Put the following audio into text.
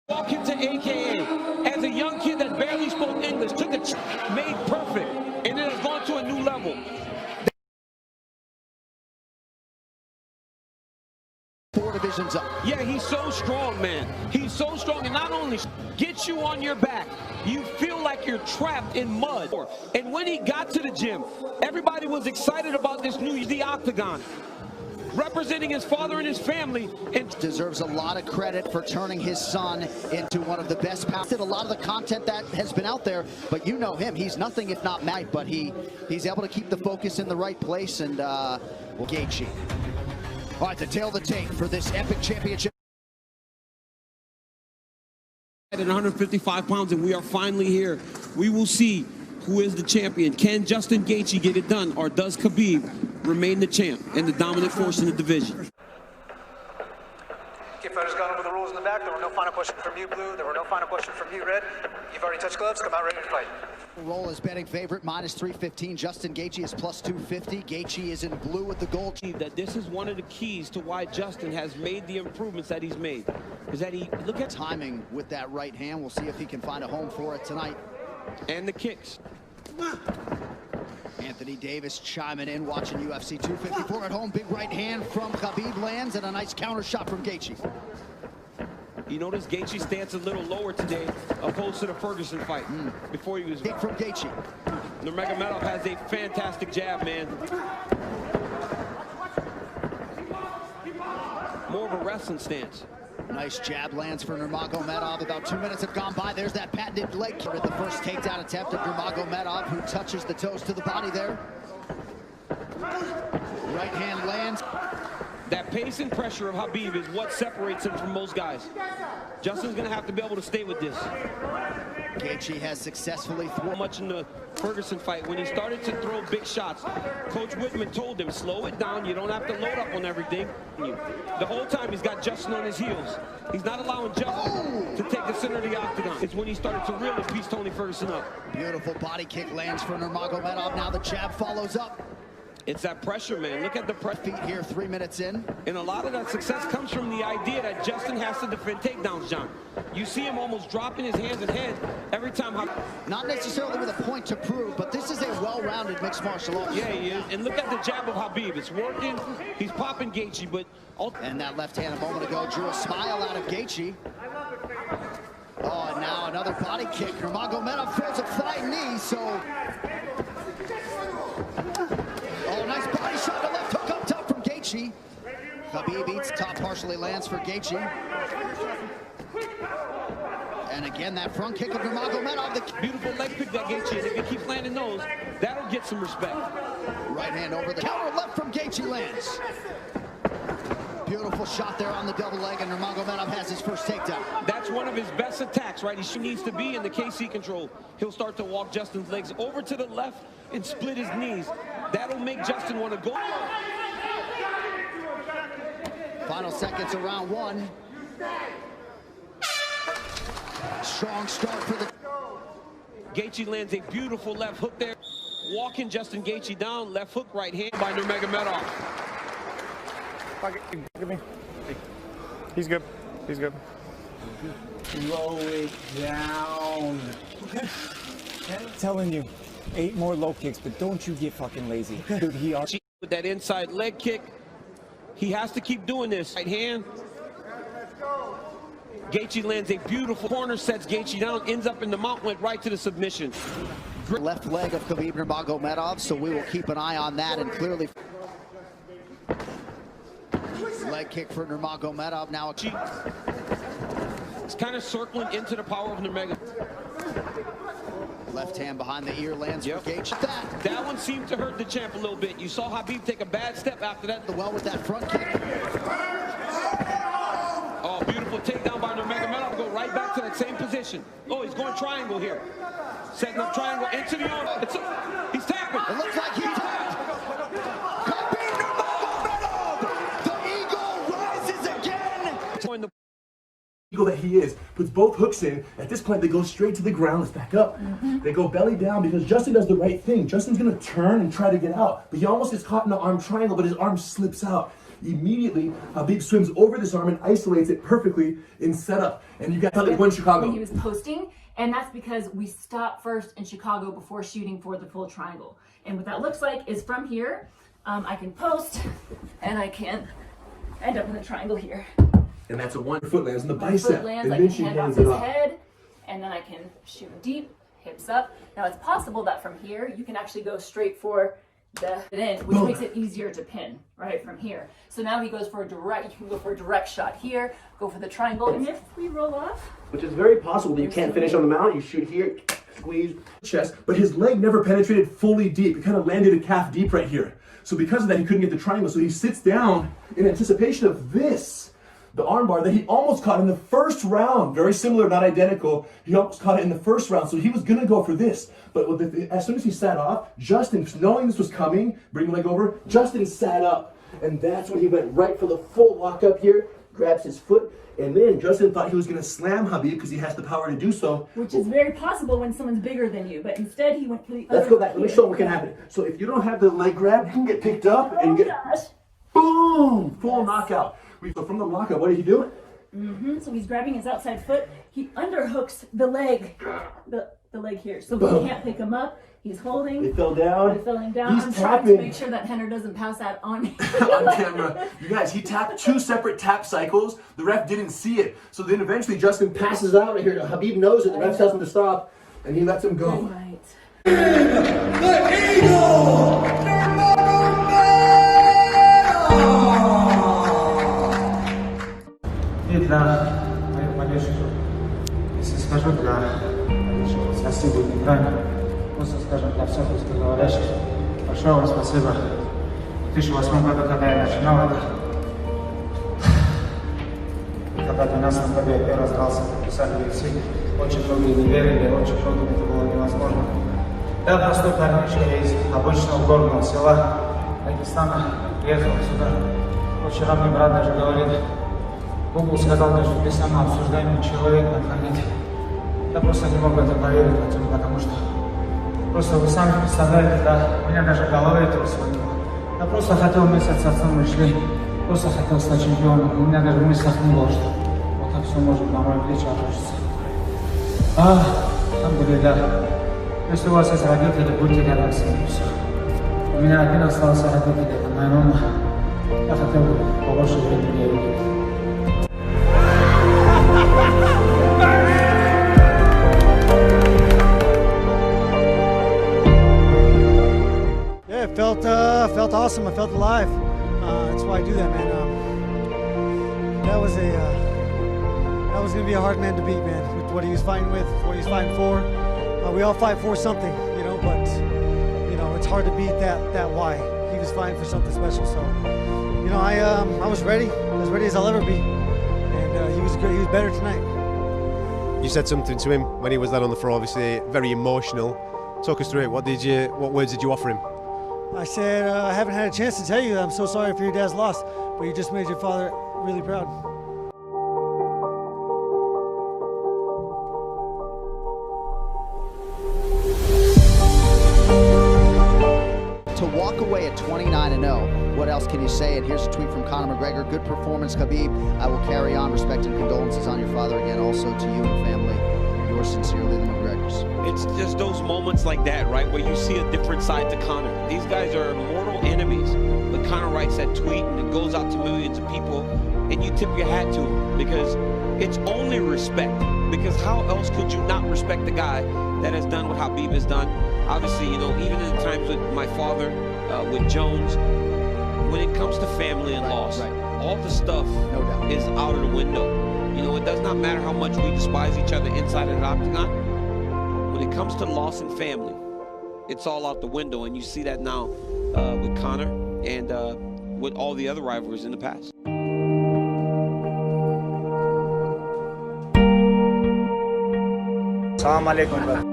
Walk into AKA as a young kid that barely spoke English, took a made perfect, and then has gone to a new level. 4 divisions up. Yeah, he's so strong, man. He's so strong, and not only gets you on your back, you feel like you're trapped in mud. And when he got to the gym, everybody was excited about this new the octagon, representing his father and his family, and deserves a lot of credit for turning his son into one of the best. Did a lot of the content that has been out there, but you know him, he's nothing if not mad, but he's able to keep the focus in the right place. And Gaethje. All right, the tail of the tape for this epic championship. At 155 pounds, and we are finally here. We will see who is the champion. Can Justin Gaethje get it done, or does Khabib remain the champ and the dominant force in the division? Okay, fighters gone over the rules in the back. There were no final questions from you, Blue. There were no final questions from you, Red. You've already touched gloves. Come out ready to fight. Roll is betting favorite, -315. Justin Gaethje is +250. Gaethje is in blue with the gold. That this is one of the keys to why Justin has made the improvements that he's made. Is that he look at timing with that right hand. We'll see if he can find a home for it tonight. And the kicks. Anthony Davis chiming in, watching UFC 254 at home. Big right hand from Khabib lands, and a nice counter shot from Gaethje. You notice Gaethje stance a little lower today, opposed to the Ferguson fight before he was. Kick from Gaethje. Nurmagomedov has a fantastic jab, man. More of a wrestling stance. Nice jab lands for Nurmagomedov. About 2 minutes have gone by. There's that patented leg kick at the first takedown attempt of Nurmagomedov, who touches the toes to the body there. Right hand lands. That pace and pressure of Khabib is what separates him from most guys. Justin's going to have to be able to stay with this. Gaethje has successfully thrown much in the Ferguson fight. When he started to throw big shots, Coach Whitman told him, slow it down. You don't have to load up on everything. The whole time he's got Justin on his heels. He's not allowing Justin to take the center of the octagon. It's when he started to really piece Tony Ferguson up. Beautiful body kick lands for Nurmagomedov. Now the jab follows up. It's that pressure, man. Look at the feet here, 3 minutes in. And a lot of that success comes from the idea that Justin has to defend takedowns, John. You see him almost dropping his hands and head every time. Not necessarily with a point to prove, but this is a well-rounded mixed martial arts. Yeah, he is. And look at the jab of Khabib. It's working. He's popping Gaethje, but... And that left hand a moment ago drew a smile out of Gaethje. Oh, and now another body kick. Nurmagomedov throws a flying knee, so... Oh, nice body shot, a left hook up top from Gaethje. Khabib eats top, partially lands for Gaethje. And again, that front kick of Nurmagomedov. The beautiful leg pick that Gaethje, and if he keeps landing those, that'll get some respect. Right hand over the counter, left from Gaethje lands. Beautiful shot there on the double leg, and Nurmagomedov has his first takedown. That's one of his best attacks, right? He needs to be in the KC control. He'll start to walk Justin's legs over to the left and split his knees. That'll make Justin want to go. Final seconds of round 1. Strong start for the... Gaethje lands a beautiful left hook there. Walking Justin Gaethje down, left hook, right hand by Nurmagomedov. Give me. He's good. He's good. Slow it down. I'm telling you, 8 more low kicks, but don't you get fucking lazy. Dude, he already... With that inside leg kick, he has to keep doing this. Right hand. Gaethje lands a beautiful corner, sets Gaethje down, ends up in the mount, went right to the submission. Left leg of Khabib Nurmagomedov, so we will keep an eye on that, and clearly... Leg kick for Nurmagomedov. Now it's kind of circling into the power of Nurmagomedov. Left hand behind the ear lands for Gaethje. That one seemed to hurt the champ a little bit. You saw Khabib take a bad step after that. Well with that front kick. Oh, beautiful takedown by Nurmagomedov. Go right back to that same position. Oh, he's going triangle here. Setting up triangle into the arm. He's tapping. It looks like he tapped. Khabib Nurmagomedov. The eagle rises again. eagle that he is, puts both hooks in. At this point, they go straight to the ground. Let's back up. They go belly down because Justin does the right thing. Justin's gonna turn and try to get out, but he almost gets caught in the arm triangle, but his arm slips out. Immediately, Khabib swims over this arm and isolates it perfectly in setup. And you got how they won Chicago. When he was posting, and that's because we stopped first in Chicago before shooting for the full triangle. And what that looks like is from here, I can post, and I can end up in the triangle here. And that's a 1 foot lands in the bicep. Foot lands, and I then can she hand off hands his it off. head, and then I can shoot deep, hips up. Now it's possible that from here, you can actually go straight for the in, which makes it easier to pin, right, from here. So now he goes for a direct, you can go for a direct shot here, go for the triangle, and if we roll off. Which is very possible that you can't finish on the mount. You shoot here, squeeze, chest, but his leg never penetrated fully deep. It kind of landed a calf deep right here. So because of that, he couldn't get the triangle. So he sits down in anticipation of this, the armbar that he almost caught in the first round. Very similar, not identical. He almost caught it in the first round. So he was gonna go for this. But as soon as he sat off, Justin, knowing this was coming, bring the leg over, Justin sat up. And that's when he went right for the full lock up here, grabs his foot, and then Justin thought he was gonna slam Khabib because he has the power to do so. Which is very possible when someone's bigger than you, but instead he went for the other. Let's go back, let me show what can happen. So if you don't have the leg grab, you can get picked up and get, boom, full knockout. So from the lockup, what did he do? So he's grabbing his outside foot. He underhooks the leg, the leg here. So Boom. we can't pick him up. He's holding. They fell down. They fell him down. He's I'm tapping. trying to make sure that Henner doesn't pass that on me. On camera. You guys, he tapped 2 separate tap cycles. The ref didn't see it. So then eventually Justin passes out right here. Khabib knows it. The ref tells him to stop, and he lets him go. Right. The Eagle! И для моих болельщиков, если скажу для болельщиков России будет неправильно, просто скажем для всех русскоговорящих, большое вам спасибо. В 2008 году, когда я начинал это, когда 12 году я первый раз дрался, подписали UFC, очень многие не верили, очень многим это было невозможно. Я простой парнишка из обычного горного села Дагестана, приехал сюда. Вчера мне брат даже говорит, Google сказал, даже ты сам обсуждаемый человек на планете. Я просто не мог в это поверить, потому что просто вы сами представляете, да, у меня даже голова этого сегодня. Я просто хотел вместе с отцом мы шли, просто хотел стать чемпионом. У меня даже в мыслях не было, что вот так все может на мои плечи обрушиться. Алхамдулилля. Если у вас есть родители, будьте рядом с ними. У меня один остался родитель, это моя мама. Я хотел бы побольше времени ей уделить. Yeah, it felt awesome. I felt alive. That's why I do that, man. That was gonna be a hard man to beat, man. With what he was fighting with, what he was fighting for. We all fight for something, you know, but you know it's hard to beat that why. He was fighting for something special, so you know I was ready, as ready as I'll ever be, and he was good. He was better tonight. You said something to him when he was there on the floor, obviously very emotional. Talk us through it. What words did you offer him? I said, I haven't had a chance to tell you that I'm so sorry for your dad's loss, but you just made your father really proud. To walk away at 29-0, what else can you say? And here's a tweet from Conor McGregor. Good performance, Khabib. I will carry on. Respect and condolences on your father again, also to you and family. Yours sincerely, the McGregors. It's just those moments like that, right, where you see a different side to Conor. These guys are mortal enemies, but Conor writes that tweet and it goes out to millions of people, and you tip your hat to him because it's only respect. Because how else could you not respect the guy that has done what Khabib has done? Obviously, you know, even in times with my father, with Jones, when it comes to family and loss, all the stuff is out of the window. You know, it does not matter how much we despise each other inside of the octagon. When it comes to loss and family, it's all out the window, and you see that now with Conor and with all the other rivalries in the past. Assalamu alaikum.